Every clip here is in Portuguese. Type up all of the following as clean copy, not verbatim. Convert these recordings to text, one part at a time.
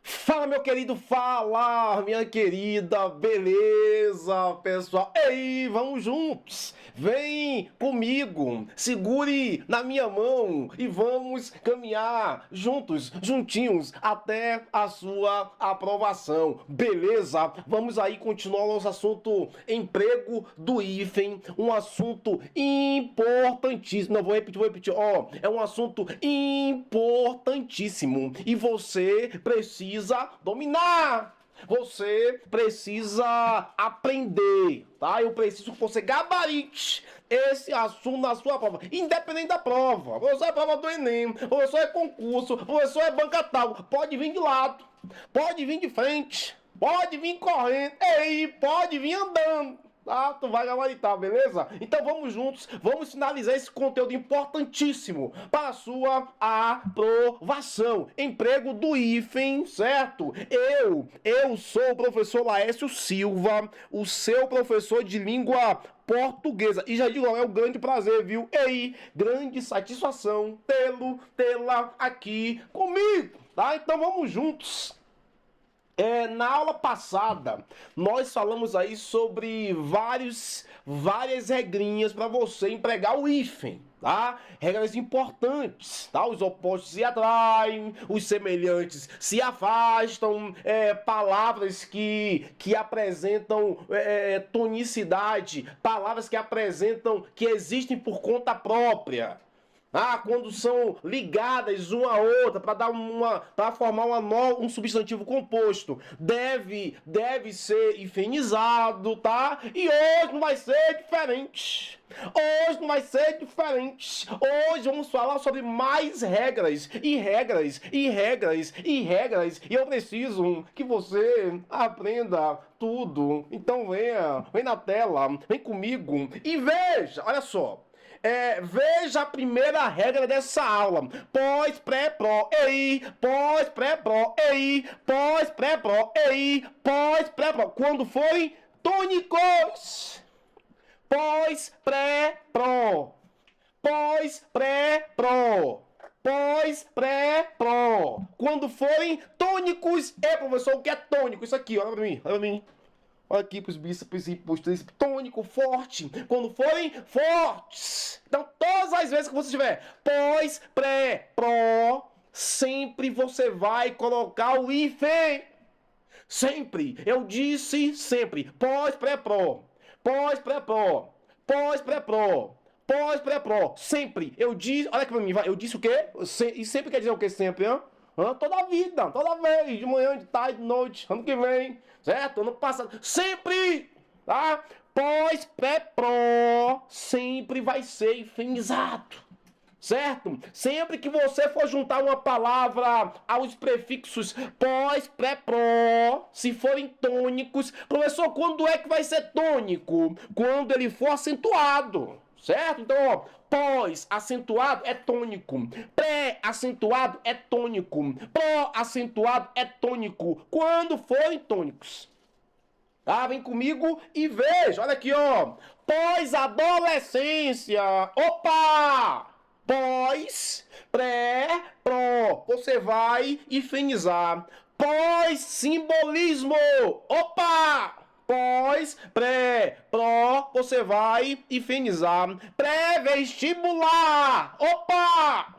Fala, meu querido, fala, minha querida, beleza, pessoal? Ei, vamos juntos, vem comigo, segure na minha mão e vamos caminhar juntos, juntinhos, até a sua aprovação, beleza? Vamos aí continuar o nosso assunto emprego do hífen, um assunto importantíssimo, não, vou repetir, é um assunto importantíssimo e você precisa dominar. Você precisa aprender, tá? Eu preciso que você gabarite esse assunto na sua prova, independente da prova. Professor é prova do Enem, professor é concurso, professor é banca tal. Pode vir de lado, pode vir de frente, pode vir correndo, ei, pode vir andando. Ah, tu vai gabaritar, beleza? Então vamos juntos, vamos finalizar esse conteúdo importantíssimo para a sua aprovação. Emprego do hífen, certo? Eu sou o professor Laércio Silva, o seu professor de língua portuguesa. E já digo, é um grande prazer, viu? Ei, grande satisfação tê-la aqui comigo, tá? Então vamos juntos. Na aula passada, nós falamos aí sobre várias regrinhas para você empregar o hífen, tá? Regras importantes, tá? Os opostos se atraem, os semelhantes se afastam, palavras que apresentam tonicidade, palavras que apresentam que existem por conta própria. Quando são ligadas uma a outra para formar um substantivo composto, deve ser hifenizado, tá? E hoje não vai ser diferente. Hoje não vai ser diferente. Hoje vamos falar sobre mais regras e regras e regras e regras. E eu preciso que você aprenda tudo. Então vem na tela, vem comigo e veja, olha só. Veja a primeira regra dessa aula. Pós, pré, pró, ei. Pós, pré, pró, ei. Pós, pré, pró, ei. Pós, pré, pró. Quando forem tônicos. Pós, pré, pró. Pós, pré, pró. Pós, pré, pró. Quando forem tônicos. Professor, o que é tônico? Isso aqui, olha pra mim, olha pra mim. Olha aqui para os bíceps e para os tríceps, tônico, forte, quando forem fortes. Então, todas as vezes que você tiver pós, pré, pró, sempre você vai colocar o hífen. Sempre, eu disse sempre, pós, pré, pró, pós, pré, pró, pós, pré, pró, pós, pré, pró, sempre, eu disse, olha aqui para mim, vai, eu disse o quê? E sempre quer dizer o que sempre, hein? Toda a vida, toda vez, de manhã, de tarde, de noite, ano que vem, certo? Ano passado, sempre, tá? Pós, pré, pró, sempre vai ser hifenizado, certo? Sempre que você for juntar uma palavra aos prefixos pós, pré, pró, se forem tônicos, professor, quando é que vai ser tônico? Quando ele for acentuado. Certo? Então, pós acentuado é tônico, pré acentuado é tônico, pró acentuado é tônico, quando forem tônicos. Vem comigo e veja, olha aqui, pós-adolescência, opa! Pós, pré, pró, você vai hifenizar. Pós-simbolismo, opa! Pós, pré, pró, você vai hifenizar. Pré-vestibular, opa!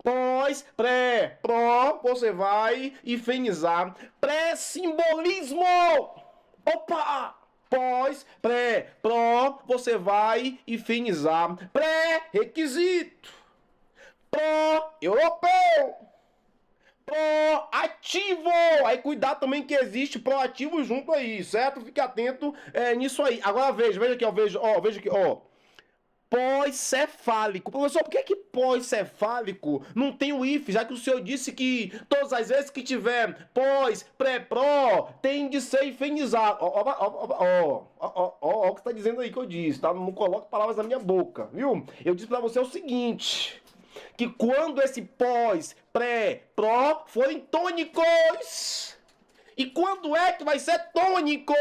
Pós, pré, pró, você vai hifenizar. Pré-simbolismo, opa! Pós, pré, pró, você vai hifenizar. Pré-requisito, pró-europeu. Proativo! Aí cuidado também que existe proativo junto aí, certo? Fique atento nisso aí. Agora veja aqui, veja aqui, Pós-cefálico. Professor, por que pós-cefálico não tem o if, já que o senhor disse que todas as vezes que tiver pós, pré, pró, tem de ser hifenizado. Ó, o que você tá dizendo aí que eu disse, tá? Não coloque palavras na minha boca, viu? Eu disse pra você o seguinte, que quando esse pós, pré, pró forem tônicos. E quando é que vai ser tônico?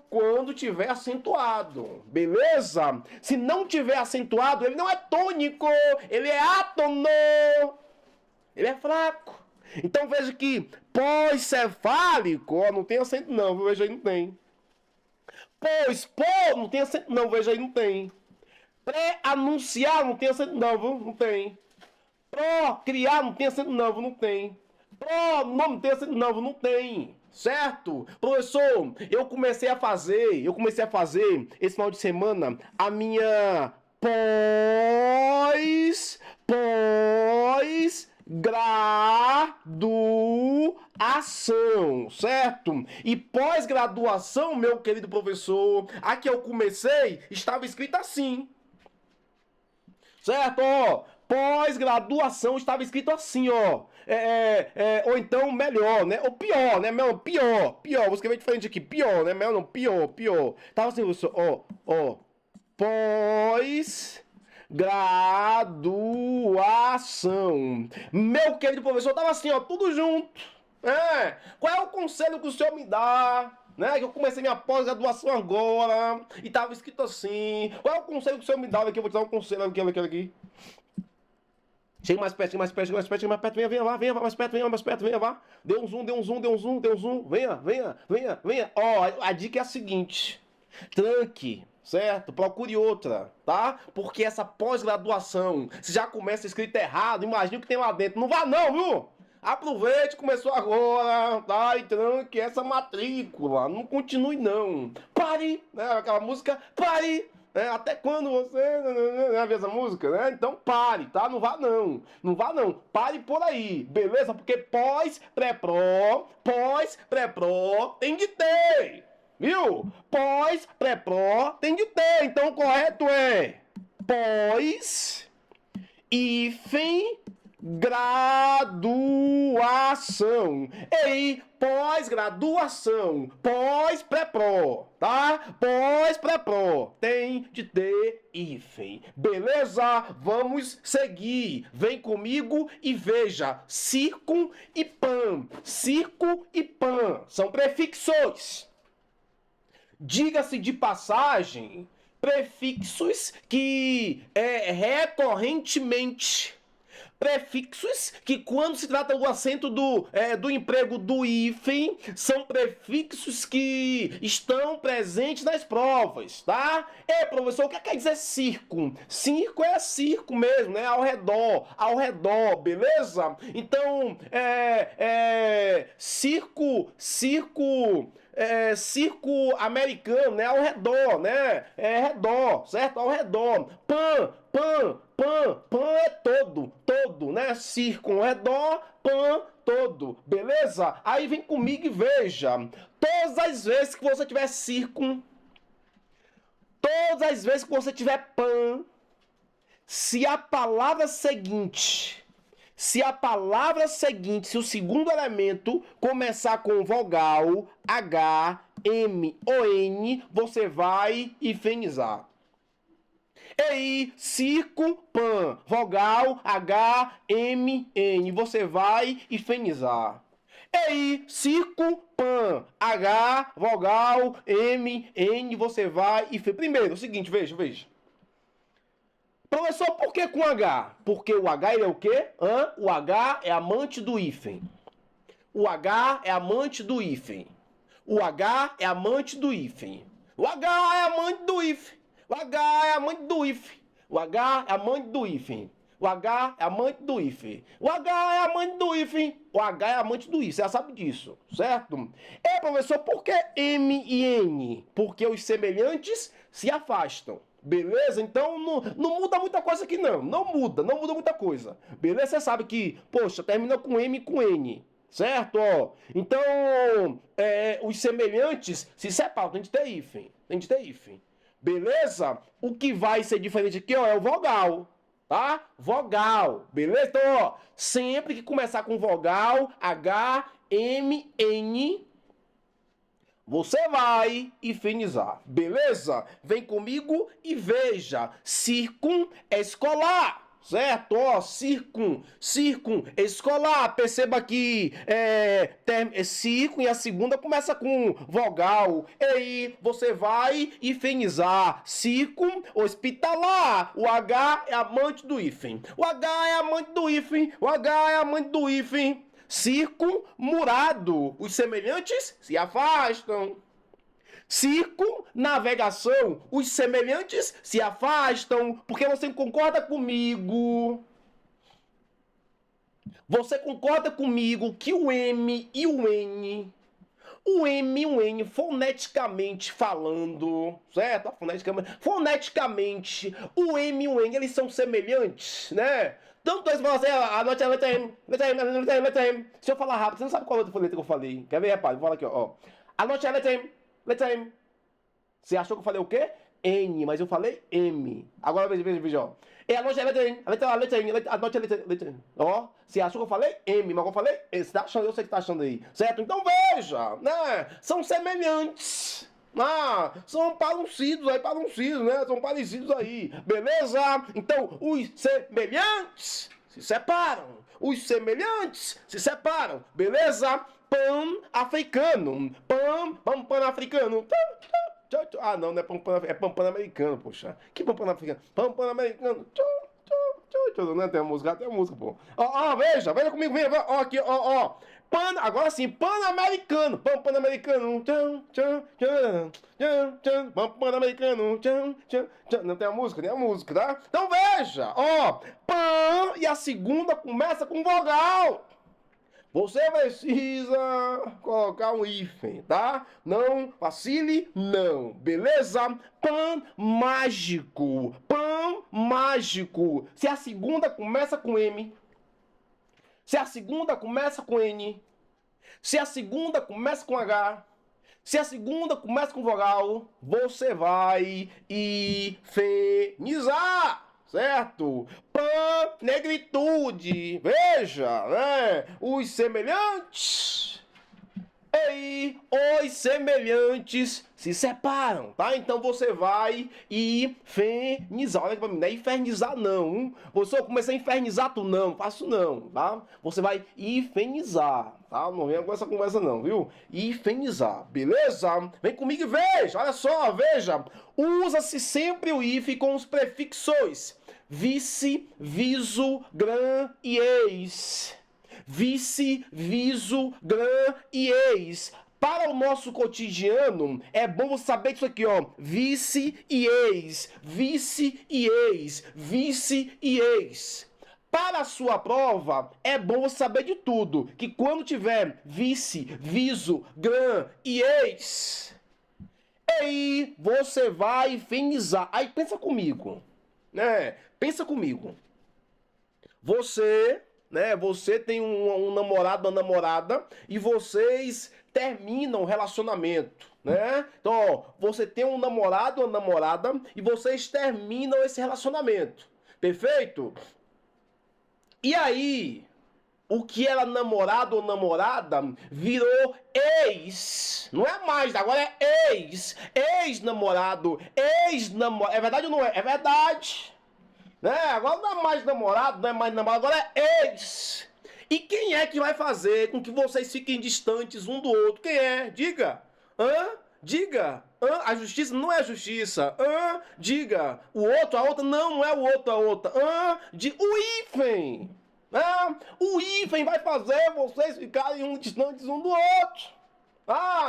Quando tiver acentuado, beleza? Se não tiver acentuado, ele não é tônico, ele é átono. Ele é fraco. Então veja que pós-cefálico, ó, não tem acento não, viu? Veja aí, não tem. Pós-pô, não tem acento não, veja aí, não tem. Pré-anunciar, não tem acento não, viu? Não tem. Pró-criar, não tem acento não, viu? Não tem. Pró-nome, não tem acento não, viu? Não tem. Certo? Professor, eu comecei a fazer esse final de semana a minha pós-graduação, certo? E pós-graduação, meu querido professor, a que eu comecei estava escrito assim, certo? Ó, pós-graduação estava escrito assim, ó. Ou então melhor, né? Ou pior, né? Pior. Vou escrever diferente aqui. Pior, né? Melhor não, pior. Tava assim, professor, ó. Pós-graduação. Meu querido professor, tava assim, ó, tudo junto. Qual é o conselho que o senhor me dá? Né? Que eu comecei minha pós-graduação agora e tava escrito assim. Qual é o conselho que o senhor me dá? Aqui, eu vou te dar um conselho aqui. Chega mais perto, venha, mais perto, venha, vá. Dê um zoom, venha. Ó, a dica é a seguinte: tranque, certo? Procure outra, tá? Porque essa pós-graduação, se já começa escrito errado, imagina o que tem lá dentro. Não vá não, viu? Aproveite, começou agora, tá? E tranque essa matrícula, não continue não. Pare, né? Aquela música, pare. Até quando você vê essa música, né? Então pare, tá? Não vá não. Pare por aí, beleza? Porque pré-pro tem de ter, viu? Pré-pro tem de ter. Então o correto é pós hífen graduação. Ei, pós-graduação, pós-pré-pro, tá? Pós-pré-pro, tem de ter hífen. Beleza? Vamos seguir. Vem comigo e veja. Circum e pan. Circo e pan são prefixos. Diga-se de passagem, prefixos que recorrentemente, prefixos que, quando se trata do acento do emprego do hífen, são prefixos que estão presentes nas provas, tá? Professor, o que quer dizer circo? Circo é circo mesmo, né? Ao redor, beleza? Então, circo americano, né? Ao redor, né? Redor, certo? Ao redor. Pan é todo, né? Circo ao redor, pan, todo, beleza? Aí vem comigo e veja. Todas as vezes que você tiver circo, todas as vezes que você tiver pan, se a palavra seguinte, se o segundo elemento começar com vogal H, M ou N, você vai hifenizar. Ei, circo, pan, vogal H, M, N, você vai hifenizar. Ei, circo, pan, H, vogal M, N, você vai hifenizar. Primeiro, o seguinte, veja. Professor, por que com H? Porque o H ele é o quê? O H é amante do hífen. O H é amante do hífen. O H é amante do hífen. O H é amante do hífen. O H é amante do hífen. O H é amante do hífen. O H é amante do hífen. O H é amante do hífen. O H é amante do hífen. Você já sabe disso, certo? Professor, por que M e N? Porque os semelhantes se afastam. Beleza? Então não muda muita coisa aqui não. Não muda muita coisa. Beleza? Você sabe que, poxa, termina com M e com N. Certo? Ó. Então, os semelhantes se separam. Tem de ter hífen. Beleza? O que vai ser diferente aqui, ó, é o vogal. Tá? Vogal. Beleza? Então, ó, sempre que começar com vogal, H, M, N, você vai hifenizar, beleza? Vem comigo e veja. Circum escolar, certo? Ó, circum escolar. Perceba que circum e a segunda começa com vogal. E aí você vai hifenizar. Circum hospitalar. O H é amante do hífen. O H é amante do hífen. circunmurado. Os semelhantes se afastam. Circunnavegação. Os semelhantes se afastam. Porque você concorda comigo. Você concorda comigo que o M e o N... O M e o N, foneticamente falando, certo? Foneticamente, o M e o N, eles são semelhantes, né? Tanto eles falam assim, anote a letra M, letra M. Se eu falar rápido, você não sabe qual outra letra que eu falei. Quer ver, rapaz? Vou falar aqui, ó. Anote a letra M, letra M. Você achou que eu falei o quê? N, mas eu falei M. Agora veja, ó. Anote a letra M, letra M, anote a letra M. Ó, você achou que eu falei M, mas eu falei M. Você tá achando, eu sei que tá achando aí. Certo? Então veja, né? São semelhantes. São parecidos aí, né? São parecidos aí. Beleza? Então, os semelhantes se separam. Os semelhantes se separam. Beleza? Pan-africano. Pan-africano. Ah, não é pan-americano, poxa. Que pan-africano? Pan-americano. Não tem a música, pô. Veja comigo, veja. Ó, aqui, ó. Agora sim, pan-americano. Pan-americano. Pan-americano. Não tem a música, tá? Então veja, ó. Pan e a segunda começa com vogal. Você precisa colocar um hífen, tá? Não vacile, não. Beleza? Pan mágico. Pan mágico. Se a segunda começa com M. Se a segunda começa com N. Se a segunda começa com H. Se a segunda começa com vogal, você vai hifenizar. Certo? Pan-negritude. Veja, né? Os semelhantes. E os semelhantes se separam, tá? Então você vai infernizar. Olha pra mim, não é infernizar, não. Você começa a infernizar, tu não. Faço não, tá? Você vai infernizar, tá? Não venha com essa conversa, não, viu? Infernizar, beleza? Vem comigo e veja, olha só, veja. Usa-se sempre o if com os prefixos vice, viso, gran e ex. Vice, viso, gran e ex. Para o nosso cotidiano, é bom você saber isso aqui, ó. Vice e ex. Vice e ex. Vice e ex. Para a sua prova, é bom você saber de tudo. Que quando tiver vice, viso, gran e ex, aí você vai finizar. Aí pensa comigo, né? Pensa comigo. Você tem um namorado, uma namorada, e vocês terminam o relacionamento, né? Então, ó, você tem um namorado, uma namorada, e vocês terminam esse relacionamento. Perfeito? E aí, o que era namorado ou namorada virou ex. Não é mais, agora é ex. Ex-namorado, ex-namorado. É verdade ou não é? É verdade. Né? Agora não é mais namorado, não é mais namorado, agora é ex. E quem é que vai fazer com que vocês fiquem distantes um do outro? Quem é? Diga. Diga. A justiça não é a justiça. Diga. O outro, a outra, não é o outro, a outra. O hífen. O hífen vai fazer vocês ficarem distantes um do outro.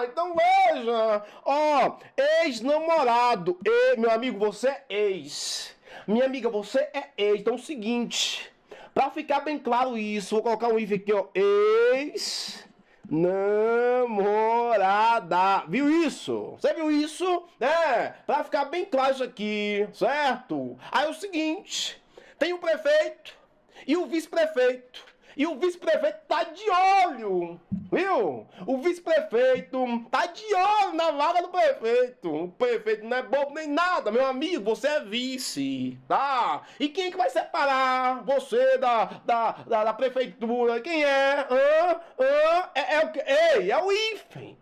Então veja. Ó, ex-namorado. Meu amigo, você é ex. Minha amiga, você é ex. Então é o seguinte, pra ficar bem claro isso, vou colocar um if aqui, ó. Ex-namorada. Viu isso? Você viu isso? Pra ficar bem claro isso aqui, certo? Aí é o seguinte, tem o prefeito e o vice-prefeito. E o vice-prefeito tá de olho, viu? O vice-prefeito tá de olho na vaga do prefeito. O prefeito não é bobo nem nada, meu amigo, você é vice, tá? E quem que vai separar você da prefeitura? Quem é? É o quê? Ei, é o hífen.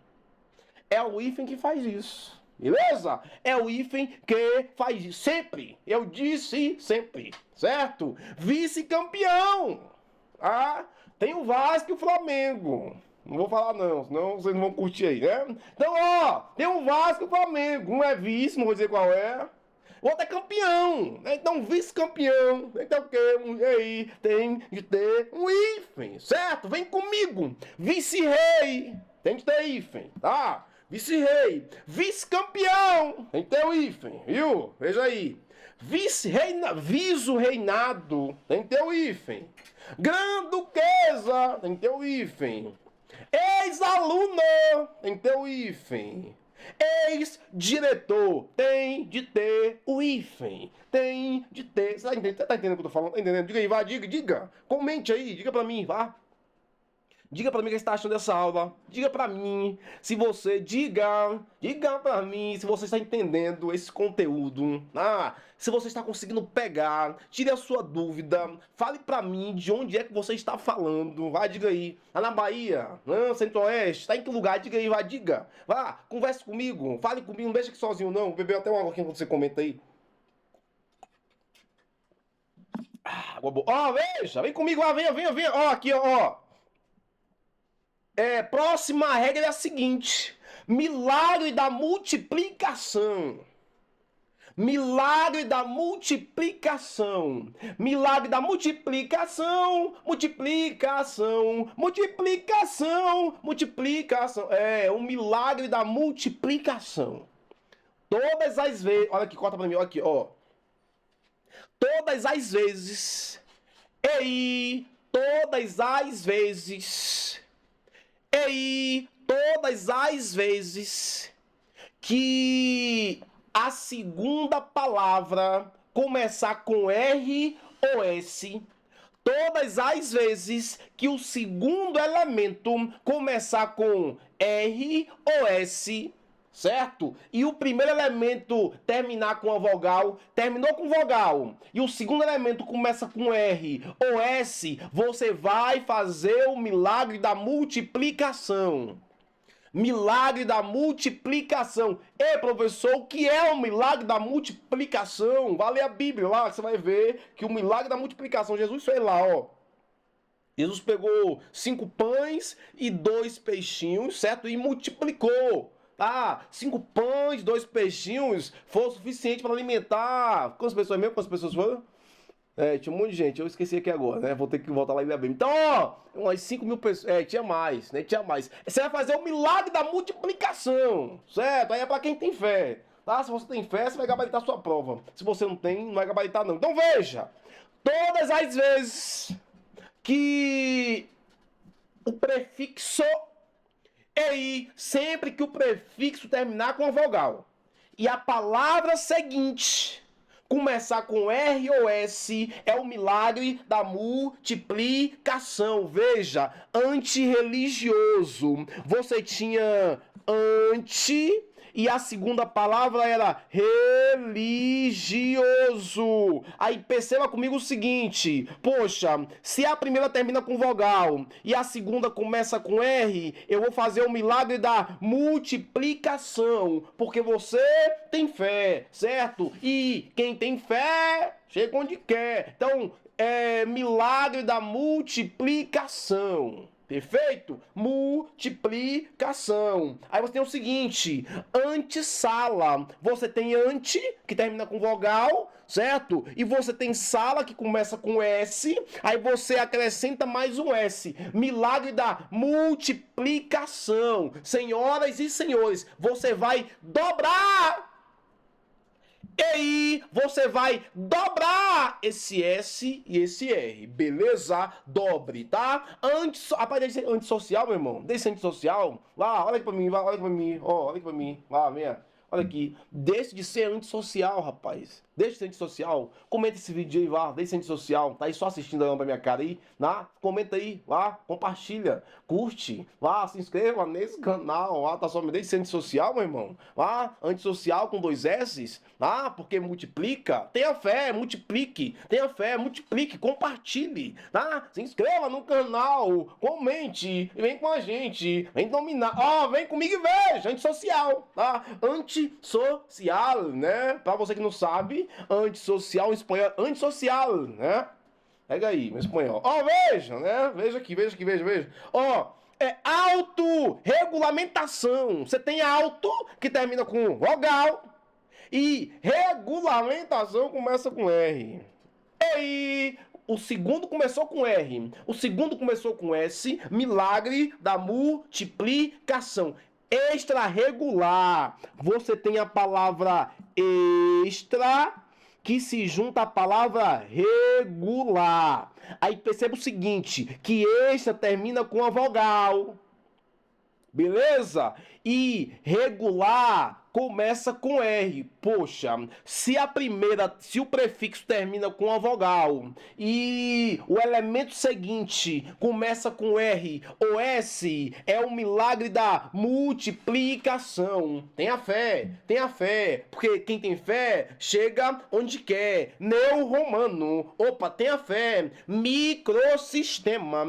É o hífen que faz isso. Beleza? É o hífen que faz isso. Sempre. Eu disse sempre, certo? Vice-campeão. Tem o Vasco e o Flamengo. Não vou falar não, senão vocês não vão curtir aí, né? Então, ó, tem o Vasco e o Flamengo. Um é vice, não vou dizer qual é. O outro é campeão, né? Então vice-campeão, então o quê? E aí tem de ter um hífen, certo? Vem comigo, vice-rei, tem que ter hífen, tá? Vice-rei, vice-campeão, tem que ter o hífen, viu? Veja aí. Viso-reinado, tem que ter o hífen. Grã-duquesa, tem que ter o hífen. Ex-aluno, tem que ter o hífen. Ex-diretor, tem de ter o hífen. Tem de ter. Você tá entendendo o que eu tô falando? Tá entendendo? Diga aí, vá, diga. Comente aí, diga pra mim, vá. Diga pra mim o que você está achando dessa aula. Diga pra mim se você... Diga pra mim se você está entendendo esse conteúdo. Se você está conseguindo pegar. Tire a sua dúvida. Fale pra mim de onde é que você está falando. Vai, diga aí. Tá na Bahia? Centro-Oeste? Tá em que lugar? Diga aí, vai, diga. Vá, converse comigo. Fale comigo. Não deixa aqui sozinho, não. Vou beber até uma água aqui quando você comenta aí. Água boa. Ó, veja. Vem comigo. Ó, venha. Ó, aqui, ó. Próxima regra é a seguinte: milagre da multiplicação. Milagre da multiplicação. Milagre da multiplicação. Multiplicação. É um milagre da multiplicação. Todas as vezes. Olha aqui, corta pra mim, olha aqui, ó. Todas as vezes. Todas as vezes que a segunda palavra começar com R ou S, todas as vezes que o segundo elemento começar com R ou S, certo? E o primeiro elemento terminar com a vogal, terminou com vogal, e o segundo elemento começa com R ou S, você vai fazer o milagre da multiplicação. Milagre da multiplicação. Ei, professor, o que é o milagre da multiplicação? Vai ler a Bíblia lá, você vai ver que o milagre da multiplicação, Jesus fez lá, ó. Jesus pegou 5 pães e 2 peixinhos, certo? E multiplicou. 5 pães, 2 peixinhos foi o suficiente para alimentar. Quantas pessoas mesmo? Quantas pessoas foram? Tinha um monte de gente, eu esqueci aqui agora, né? Vou ter que voltar lá e ler a Bíblia. Então, ó, umas 5 mil pessoas. Tinha mais, né? Tinha mais. Você vai fazer o milagre da multiplicação, certo? Aí é pra quem tem fé, tá? Se você tem fé, você vai gabaritar a sua prova. Se você não tem, não vai gabaritar, não. Então, veja: todas as vezes que o prefixo EI, sempre que o prefixo terminar com a vogal e a palavra seguinte começar com R ou S, é o milagre da multiplicação. Veja, antirreligioso. Você tinha anti e a segunda palavra era religioso. Aí perceba comigo o seguinte: poxa, se a primeira termina com vogal e a segunda começa com R, eu vou fazer o milagre da multiplicação, porque você tem fé, certo? E quem tem fé chega onde quer. Então, milagre da multiplicação. Perfeito? Multiplicação. Aí você tem o seguinte: antessala. Você tem ante, que termina com vogal, certo? E você tem sala, que começa com S. Aí você acrescenta mais um S. Milagre da multiplicação. Senhoras e senhores, você vai dobrar. E aí, você vai dobrar esse S e esse R, beleza? Dobre, tá? Rapaz, deixa antissocial, meu irmão. Deixa antissocial. Lá, olha aqui pra mim, olha aqui pra mim. Ó, olha aqui pra mim. Lá, venha. Olha aqui. Deixe de ser antissocial, rapaz. Deixe de ser antissocial. Comenta esse vídeo aí, vá. Deixe de ser antissocial. Tá aí só assistindo aí pra minha cara aí, né? Comenta aí, lá. Compartilha. Curte. Lá, se inscreva nesse canal. Lá, tá só me deixe de ser antissocial, meu irmão. Lá, antissocial com 2 S's. Lá, porque multiplica. Tenha fé, multiplique. Tenha fé, multiplique. Compartilhe. Tá? Se inscreva no canal. Comente. Vem com a gente. Vem dominar. Ó, vem comigo e veja. Antissocial. Tá? Antissocial, né? Pra você que não sabe, antissocial em espanhol, antissocial, né? Pega aí, meu espanhol. Ó, veja, né? Veja aqui, veja. Ó, autorregulamentação. Você tem auto, que termina com vogal, E regulamentação começa com R. E o segundo começou com R. O segundo começou com S. Milagre da multiplicação. Extra-regular. Você tem a palavra extra que se junta à palavra regular. Aí perceba o seguinte, que extra termina com a vogal. Beleza? E regular começa com R. Poxa, se o prefixo termina com a vogal e o elemento seguinte começa com R ou S, é o milagre da multiplicação. Tenha fé, porque quem tem fé chega onde quer. Neo-romano. Opa, tenha fé. Microsistema.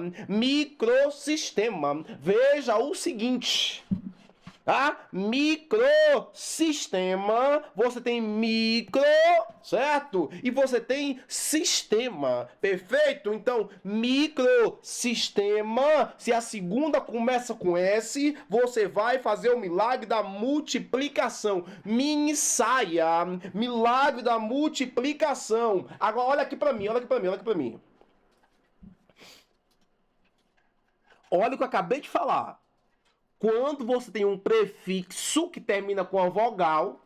Veja o seguinte. Tá? Microsistema, você tem micro, certo? E você tem sistema, perfeito? Então, microsistema, se a segunda começa com S, você vai fazer o milagre da multiplicação. Mini saia, milagre da multiplicação. Agora, olha aqui pra mim. Olha o que eu acabei de falar. Quando você tem um prefixo que termina com a vogal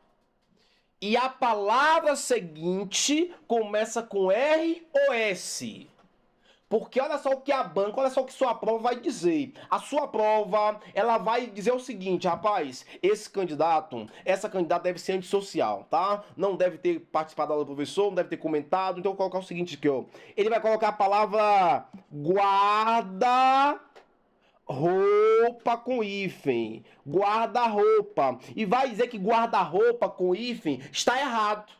e a palavra seguinte começa com R ou S. Porque olha só o que a banca, olha só o que sua prova vai dizer. A sua prova, ela vai dizer o seguinte, rapaz, essa candidata deve ser antissocial, tá? Não deve ter participado da aula do professor, não deve ter comentado. Então eu vou colocar o seguinte aqui, ó. Ele vai colocar a palavra guarda roupa com hífen, guarda-roupa, e vai dizer que guarda-roupa com hífen está errado.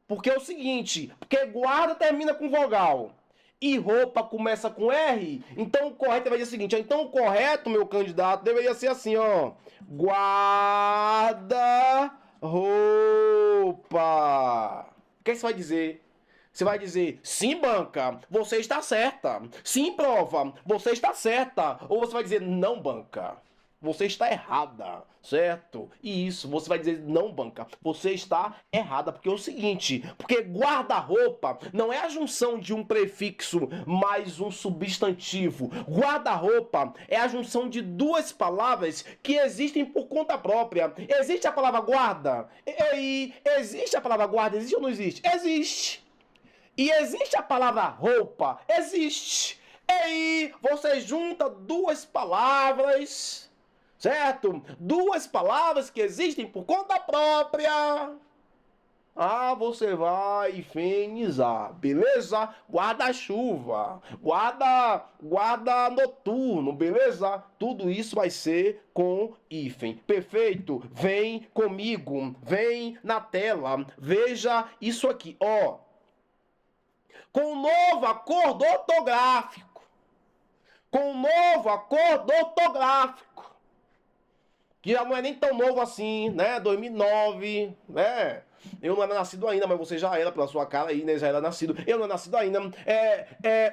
Porque é o seguinte, porque guarda termina com vogal e roupa começa com R, então o correto vai dizer o seguinte, então o correto, meu candidato, deveria ser assim, ó, guarda-roupa. O que você vai dizer? Você vai dizer, sim, banca, você está certa. Sim, prova, você está certa. Ou você vai dizer, não, banca, você está errada, certo? E isso, você vai dizer, não, banca, você está errada. Porque é o seguinte, porque guarda-roupa não é a junção de um prefixo mais um substantivo. Guarda-roupa é a junção de duas palavras que existem por conta própria. Existe a palavra guarda? E existe a palavra guarda? Existe ou não existe? Existe. E existe a palavra roupa? Existe. E aí você junta duas palavras, certo? Duas palavras que existem por conta própria. Você vai infernizar, beleza? Guarda-chuva, guarda noturno, beleza? Tudo isso vai ser com hífen. Perfeito? Vem comigo, vem na tela, veja isso aqui, ó. Com um novo acordo ortográfico. Que já não é nem tão novo assim, né? 2009, né? Eu não era nascido ainda, mas você já era pela sua cara aí, né? Já era nascido. Eu não era nascido ainda.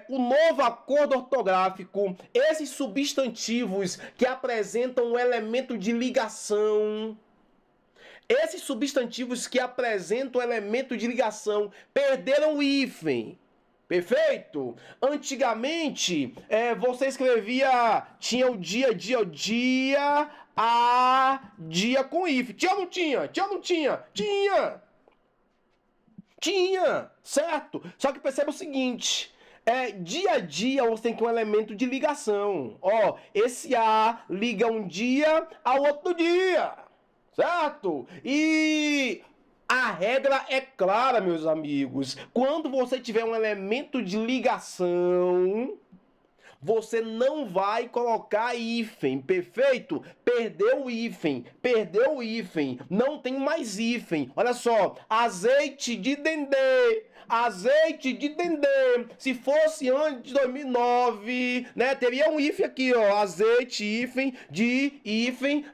O novo acordo ortográfico, esses substantivos que apresentam um elemento de ligação. Esses substantivos que apresentam elemento de ligação perderam o hífen. Perfeito? Antigamente, você escrevia, tinha o dia, dia com hífen. Tinha ou não tinha? Tinha, certo? Só que perceba o seguinte, dia a dia você tem que ter um elemento de ligação. Ó, esse A liga um dia ao outro dia, certo? E a regra é clara, meus amigos. Quando você tiver um elemento de ligação, você não vai colocar hífen, perfeito? Perdeu o hífen, não tem mais hífen. Olha só, azeite de dendê. Se fosse antes de 2009, né, teria um hífen aqui, ó, azeite, hífen,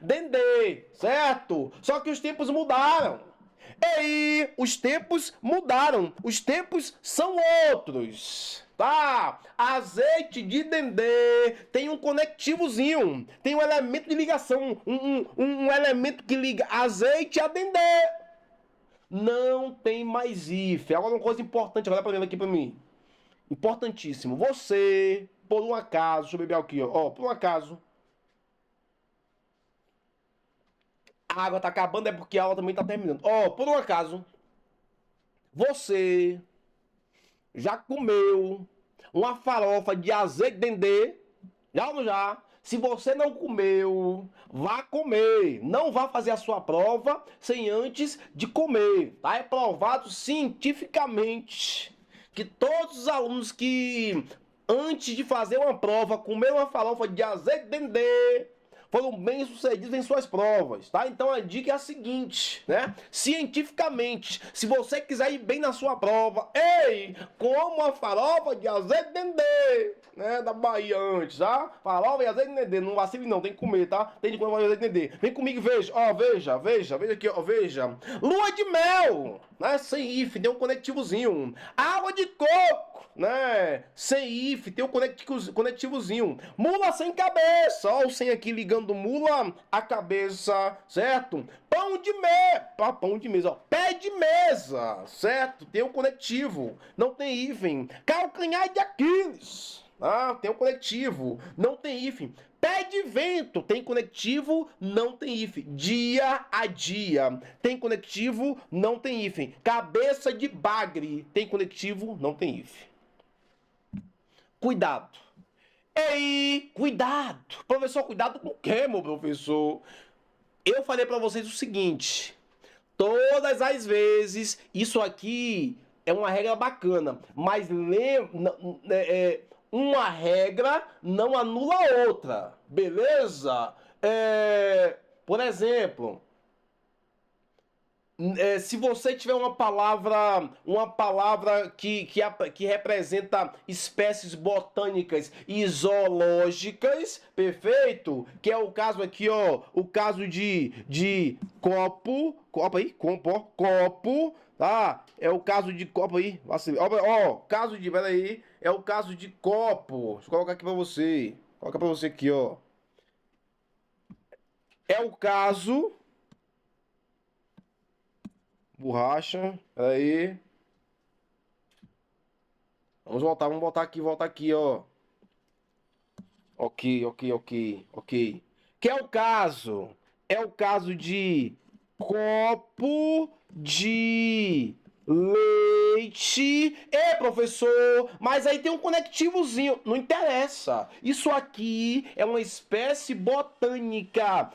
dendê, certo? Só que os tempos mudaram. E aí, os tempos mudaram, os tempos são outros, tá? Azeite de dendê tem um conectivozinho, tem um elemento de ligação, um elemento que liga azeite a dendê, não tem mais hífen. Agora uma coisa importante, olha pra mim aqui pra mim. Importantíssimo. Você, por um acaso, deixa eu beber aqui, ó, por um acaso, a água tá acabando é porque a aula também tá terminando. Ó, por um acaso, você já comeu uma farofa de azeite de dendê? Já ou não já? Se você não comeu, vá comer. Não vá fazer a sua prova sem antes de comer. Tá? É provado cientificamente que todos os alunos que antes de fazer uma prova comeram uma farofa de azeite de dendê foram bem sucedidos em suas provas, tá? Então a dica é a seguinte, né? Cientificamente, se você quiser ir bem na sua prova, ei, coma uma farofa de azeite de dendê, né? Da Bahia antes, tá? Farofa de azeite de dendê, não vacile não, tem que comer, tá? Tem que comer farofa de azeite de dendê. Vem comigo, veja, ó, veja aqui, ó, veja. Lua de mel, né? Sem hífen, tem um conectivozinho. Água de coco, né? Sem hífen, tem um conectivozinho. Mula sem cabeça, ó, o sem aqui ligando mula a cabeça, certo? Pão de mesa, ó. Pé de mesa, certo? Tem um conectivo, não tem hífen. Calcanhar de Aquiles, ah, tem um conectivo, não tem hífen. Pé de vento, tem conectivo, não tem hífen. Dia a dia, tem conectivo, não tem hífen. Cabeça de bagre, tem conectivo, não tem hífen. Cuidado. Ei, cuidado. Professor, cuidado com o quê, meu professor? Eu falei para vocês o seguinte. Todas as vezes, isso aqui é uma regra bacana. Mas uma regra não anula a outra. Beleza? Por exemplo... se você tiver uma palavra que representa espécies botânicas e zoológicas, perfeito? Que é o caso aqui, ó, o caso de copo, tá? É o caso de copo aí, ó, caso de, peraí, é o caso de copo. Deixa eu colocar aqui pra você, coloca pra você aqui, ó. É o caso... borracha, aí. Vamos voltar aqui, ó. Ok. Que é o caso de copo de leite. Professor, mas aí tem um conectivozinho. Não interessa. Isso aqui é uma espécie botânica.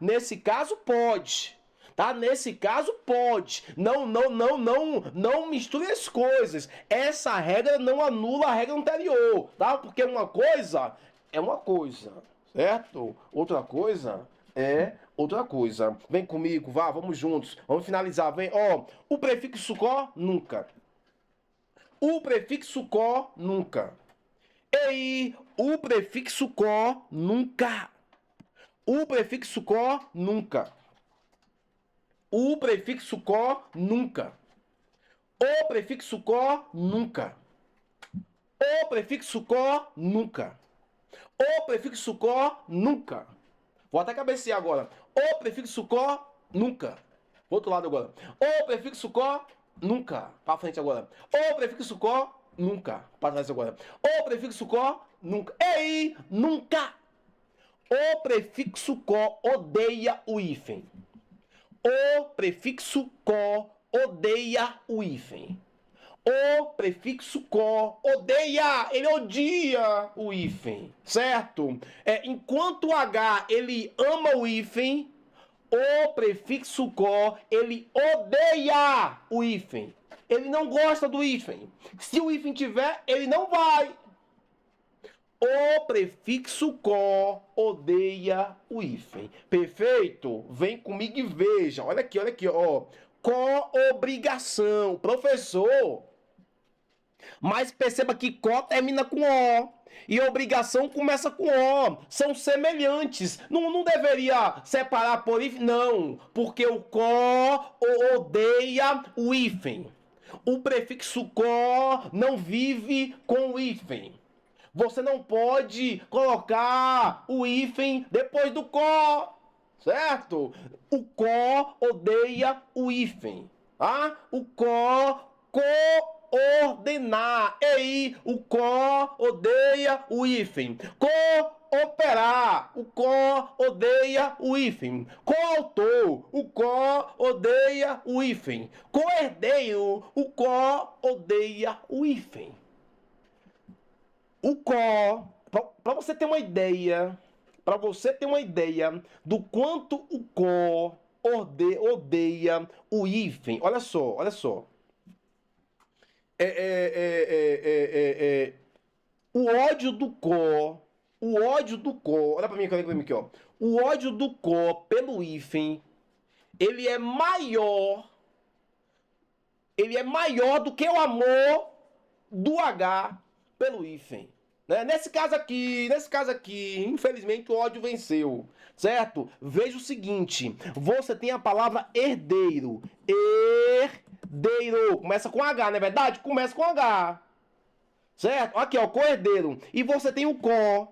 Nesse caso, pode. Tá? Nesse caso, pode. Não misture as coisas. Essa regra não anula a regra anterior, tá? Porque uma coisa é uma coisa, certo? Outra coisa é outra coisa. Vem comigo, vamos juntos. Vamos finalizar, vem. Ó, o prefixo có, nunca. O prefixo có, nunca. Ei, o prefixo có, nunca. O prefixo có, nunca. O prefixo có, nunca. O prefixo có, nunca. O prefixo có, nunca. O prefixo có, nunca. Vou até cabecear agora. O prefixo có, nunca. Pro outro lado agora. O prefixo có, nunca. Pra frente agora. O prefixo có, nunca. Pra trás agora. O prefixo có, nunca. Ei, nunca. O prefixo có odeia o hífen. O prefixo có odeia o hífen. O prefixo có odeia, ele odia o hífen, certo? Enquanto o H ele ama o hífen, o prefixo có ele odeia o hífen. Ele não gosta do hífen. Se o hífen tiver, ele não vai. O prefixo có odeia o hífen. Perfeito? Vem comigo e veja. Olha aqui, ó. Co-obrigação. Professor. Mas perceba que có termina com O. E obrigação começa com O. São semelhantes. Não deveria separar por hífen? Não. Porque o có odeia o hífen. O prefixo có não vive com o hífen. Você não pode colocar o hífen depois do có, certo? O có odeia o hífen, tá? O có, coordenar. Ei, o có odeia o hífen. Cooperar. O có odeia o hífen. Coautor. O có odeia o hífen. Coerdeiro. O có odeia o hífen. O có, para você ter uma ideia, do quanto o có odeia o hífen. Olha só, olha só. O ódio do có, olha pra mim aqui, ó. O ódio do có pelo hífen, ele é maior do que o amor do H pelo hífen. Né? Nesse caso aqui, infelizmente o ódio venceu, certo? Veja o seguinte, você tem a palavra herdeiro, herdeiro, começa com H, não é verdade? Começa com H, certo? Aqui, ó, coerdeiro, e você tem o có,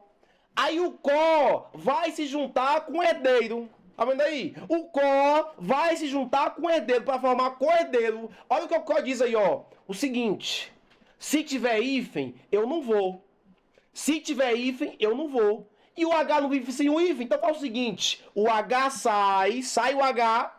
aí o có vai se juntar com o herdeiro. Tá vendo aí? O có vai se juntar com o herdeiro para formar coerdeiro. Olha o que o có diz aí, ó. O seguinte, se tiver hífen, eu não vou. Se tiver hífen, eu não vou. E o H não vive sem o hífen. Então faz o seguinte, o H sai o H,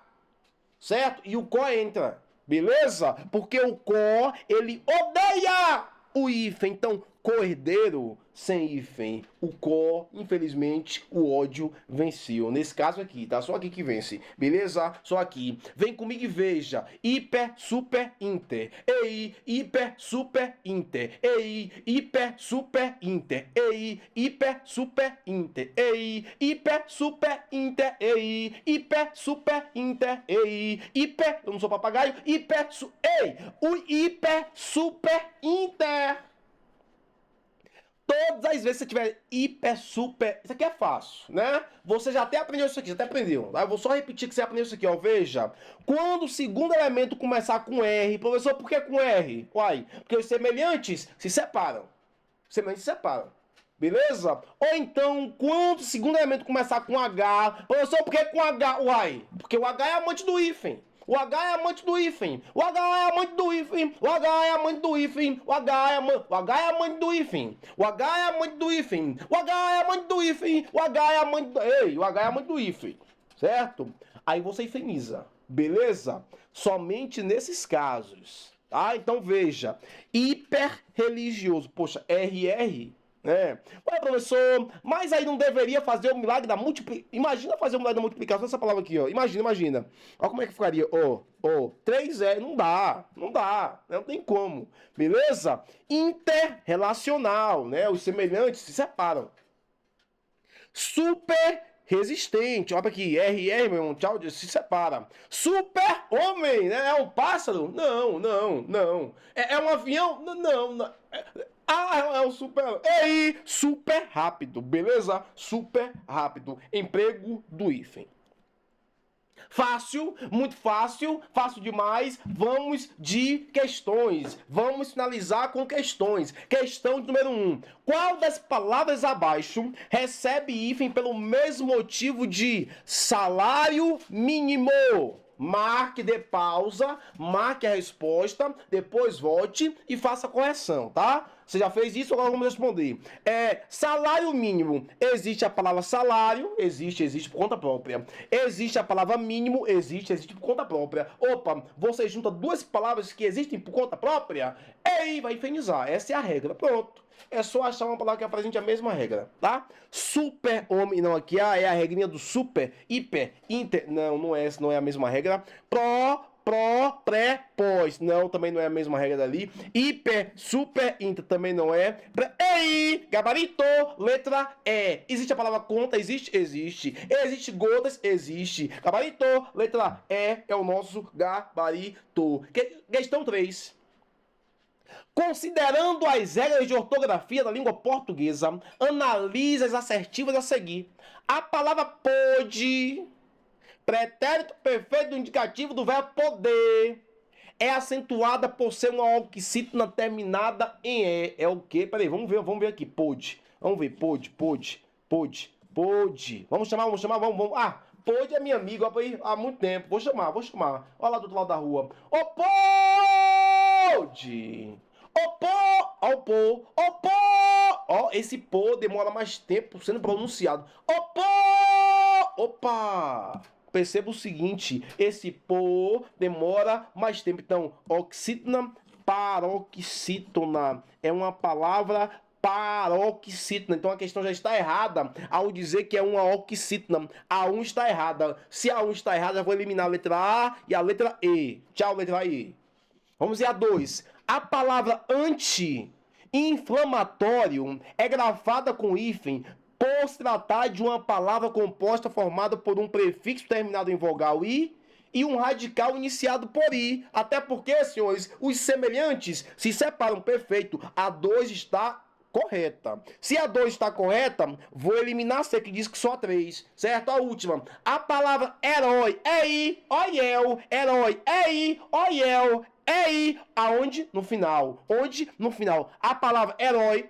certo? E o có entra, beleza? Porque o có, ele odeia o hífen. Então, coerdeiro sem hífen. O có, infelizmente, o ódio venceu. Nesse caso aqui, tá? Só aqui que vence. Beleza? Só aqui. Vem comigo e veja. Hiper, super, inter. Ei, hiper, super, inter. Ei, hiper, super, inter. Ei, hiper, super, inter. Ei, hiper, super, inter. Ei, hiper, super, inter. Ei, hiper, eu não sou papagaio. Hiper, ei, o hiper, super, inter. Todas as vezes que você tiver hiper, super... Isso aqui é fácil, né? Você já até aprendeu isso aqui, já até aprendeu. Eu vou só repetir que você aprendeu isso aqui, ó. Veja. Quando o segundo elemento começar com R... Professor, por que com R? Uai, porque os semelhantes se separam. Os semelhantes se separam. Beleza? Ou então, quando o segundo elemento começar com H... Professor, por que com H? Uai, porque o H é amante do hífen. O H é amante do hífen. O H é amante do hífen. O H é amante do hífen. O H é amante do hífen. O H é amante do hífen. O H é amante do hífen. O H é amante do... Ei, o H é amante do hífen. Certo? Aí você hifeniza. Beleza? Somente nesses casos. Tá? Então veja. Hiperreligioso. Poxa, RR... É. Ué, professor, mas aí não deveria fazer o milagre da multiplicação? Imagina fazer o milagre da multiplicação, essa palavra aqui, ó. Imagina. Olha como é que ficaria. 3 é, não dá, não tem como. Beleza? Interrelacional, né? Os semelhantes se separam. Super resistente, olha aqui, RR, meu irmão, tchau, se separa. Super homem, né? É um pássaro? Não. É um avião? Não. É um super... Ei, super rápido, beleza? Super rápido. Emprego do hífen. Fácil, muito fácil, fácil demais. Vamos de questões. Vamos finalizar com questões. Questão número 1. Qual das palavras abaixo recebe hífen pelo mesmo motivo de salário mínimo? Marque, dê pausa, marque a resposta, depois volte e faça a correção, tá? Você já fez isso, agora vamos responder. Salário mínimo. Existe a palavra salário, existe por conta própria. Existe a palavra mínimo, existe por conta própria. Opa, você junta duas palavras que existem por conta própria, e aí vai infernizar. Essa é a regra, pronto. É só achar uma palavra que apresente a mesma regra, tá? Super homem, não, aqui é a regrinha do super, hiper, inter, não é a mesma regra. Pré, pós, não, também não é a mesma regra dali. Hiper, super, inter, também não é. Ei, gabarito, letra E. Existe a palavra conta? Existe? Existe. Existe gotas? Existe. Gabarito, letra E é o nosso gabarito. Questão 3. Considerando as regras de ortografia da língua portuguesa, analise as assertivas a seguir. A palavra pode, pretérito perfeito do indicativo do verbo poder, é acentuada por ser uma oxítona terminada em E. É o quê? Peraí, vamos ver aqui. Pode. Vamos ver. Pode. Vamos chamar. Pode é minha amiga há muito tempo. Vou chamar. Olha lá do outro lado da rua. Ô, pode! Ô, pô! Ó, o pô! Ô, pô! Ó, esse pô demora mais tempo sendo pronunciado. Ô, pô! Opa! Perceba o seguinte, esse pô demora mais tempo. Então, oxítona, paroxítona. É uma palavra paroxítona. Então a questão já está errada ao dizer que é uma oxítona. A 1 está errada. Se a 1 está errada, eu vou eliminar a letra A e a letra E. Tchau, letra E. Vamos ver a 2. A palavra anti-inflamatório é grafada com hífen por se tratar de uma palavra composta formada por um prefixo terminado em vogal I e um radical iniciado por I. Até porque, senhores, os semelhantes se separam. Perfeito. A 2 está correta. Se a 2 está correta, vou eliminar a C, que diz que só 3. Certo? A última. A palavra herói é I, oiel. Herói é I, oiel. É I. Aonde? No final. Onde? No final. A palavra herói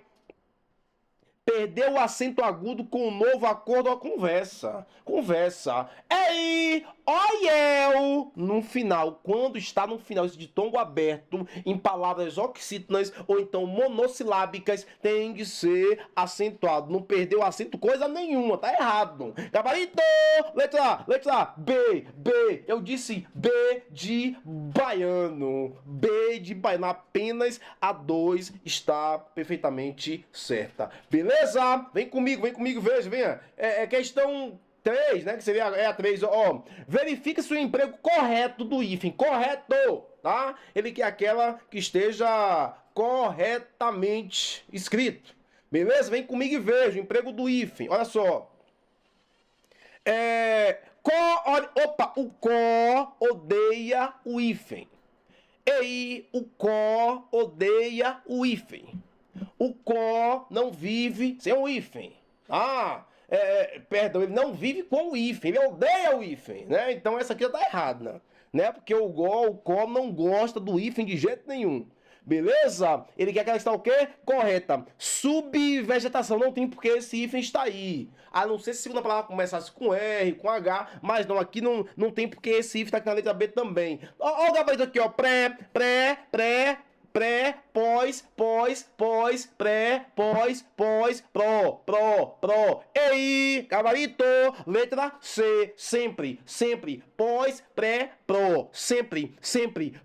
perdeu o acento agudo com o novo acordo ou conversa. Conversa. Ei, oiel. No final. Quando está no final, esse ditongo aberto, em palavras oxítonas ou então monossilábicas, tem de ser acentuado. Não perdeu acento coisa nenhuma. Tá errado. Gabarito. Letra A. B. Eu disse B de baiano. B de baiano. Apenas a 2 está perfeitamente certa. Beleza? Vem comigo, veja, venha. É questão 3, né? Que seria a 3, ó. Verifica se o emprego correto do hífen. Correto, tá? Ele quer aquela que esteja corretamente escrito. Beleza? Vem comigo e veja o emprego do hífen. Olha só. O có odeia o hífen. E o có odeia o hífen. O có não vive sem o hífen. Perdão, ele não vive com o hífen, ele odeia o hífen, né? Então essa aqui já tá errada, né? Porque o có não gosta do hífen de jeito nenhum. Beleza? Ele quer que ela está o quê? Correta. Subvegetação, não tem porque esse hífen está aí. A não ser se a segunda palavra começasse com R, com H, mas não, aqui não tem porque esse hífen está aqui na letra B também. Ó o gabarito aqui, ó. Pré, pós, pré, pós, pro. Ei, gabarito. Letra C, sempre, pós, pré, pro. Sempre,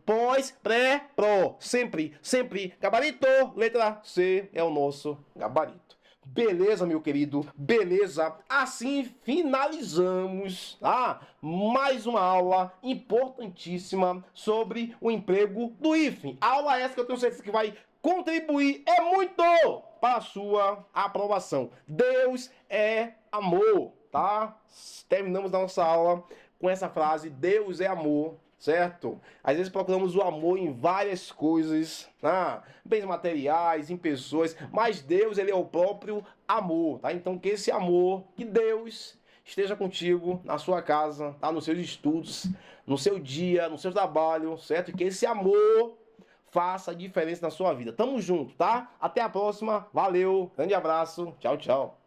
pós, pré, pro. Sempre, gabarito. Letra C é o nosso gabarito. Beleza, meu querido? Beleza? Assim finalizamos, tá? Mais uma aula importantíssima sobre o emprego do hífen. Aula essa que eu tenho certeza que vai contribuir muito para a sua aprovação. Deus é amor, tá? Terminamos a nossa aula com essa frase: Deus é amor. Certo? Às vezes procuramos o amor em várias coisas, bens materiais, em pessoas, mas Deus, ele é o próprio amor, tá? Então que esse amor, que Deus esteja contigo na sua casa, tá? Nos seus estudos, no seu dia, no seu trabalho, certo? E que esse amor faça diferença na sua vida. Tamo junto, tá? Até a próxima, valeu, grande abraço, tchau, tchau.